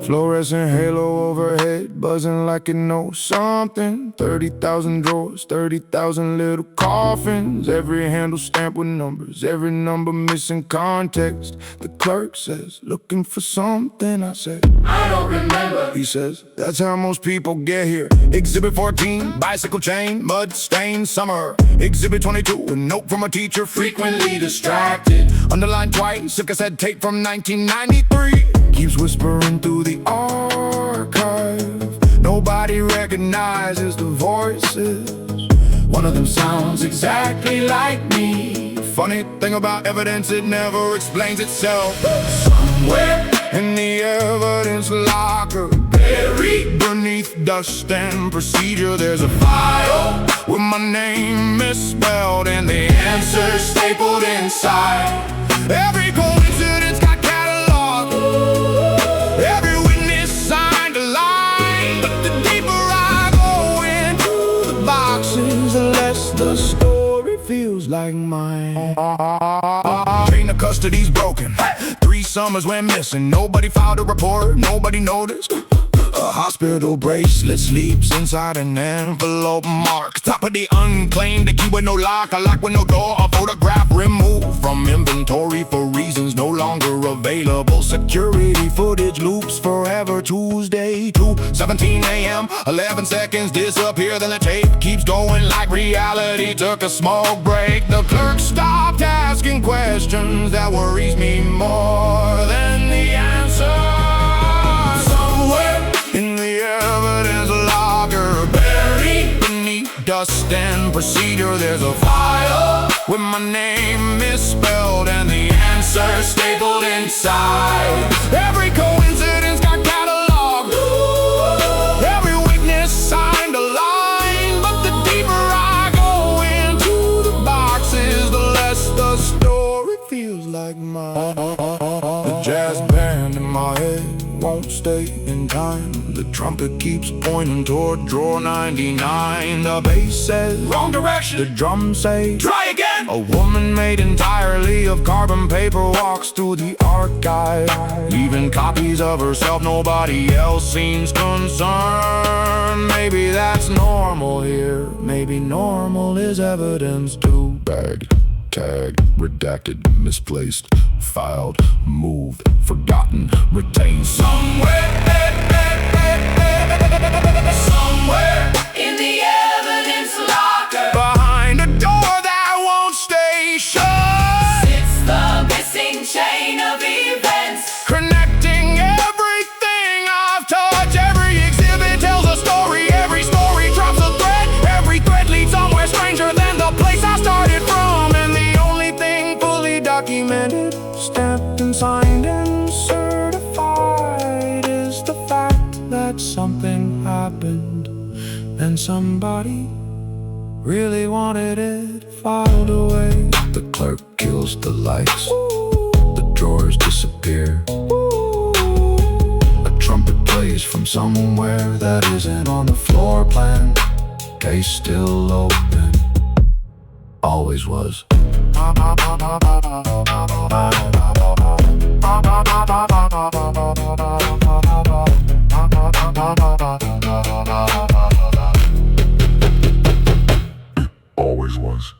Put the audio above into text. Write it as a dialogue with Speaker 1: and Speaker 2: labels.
Speaker 1: Fluorescent halo overhead, buzzing like it knows something. 30,000 drawers, 30,000 little coffins. Every handle stamped with numbers, every number missing context. The clerk says, looking for something. I said,
Speaker 2: I don't remember.
Speaker 1: He says, that's how most people get here. Exhibit 14, bicycle chain, mud stained summer. Exhibit 22, a note from a teacher, frequently distracted. Underlined twice, if cassette tape from 1993. Keeps whispering through the archive. Nobody recognizes the voices. One of them sounds exactly like me. Funny thing about evidence, it never explains itself. Somewhere in the evidence locker, buried beneath dust and procedure, there's a file with my name misspelled and the answers stapled inside. Every coincidence got cataloged, every witness signed a line. But the deeper I go into the boxes, the less the story feels like mine. Chain of custody's broken, 3 summers went missing. Nobody filed a report, nobody noticed. A hospital bracelet sleeps inside an envelope marked top of the unclaimed, a key with no lock, a lock with no door, a photograph removed from inventory for reasons no longer available. Security footage loops forever. Tuesday, 2:17 a.m., 11 seconds disappear, then the tape keeps going like reality took a small break. The clerk stopped asking questions that worries me more than the answer. In the evidence locker, buried beneath dust and procedure, there's a file with my name misspelled and the answer stapled inside. Every coincidence got cataloged, every witness signed a line. But the deeper I go into the boxes, the less the story feels like mine. The jazz band in my head won't stay in time. The trumpet keeps pointing toward drawer 99. The bass says, wrong direction. The drums say, try again. A woman made entirely of carbon paper walks through the archive, leaving copies of herself. Nobody else seems concerned. Maybe that's normal here. Maybe normal is evidence too. Bagged, tagged, redacted, misplaced, filed, moved, forgotten, retained.
Speaker 2: Somewhere in the evidence locker,
Speaker 1: behind a door that won't stay shut,
Speaker 2: sits the missing chain of events,
Speaker 1: connecting everything I've touched. Every exhibit tells a story, every story drops a thread, every thread leads somewhere stranger than the place I started from. And the only thing fully documented, stamped and signed and certified, is the fact that something happened and somebody really wanted it filed away. The clerk kills the lights, the drawers disappear, a trumpet plays from somewhere that isn't on the floor plan. Case still open, always was. Always was.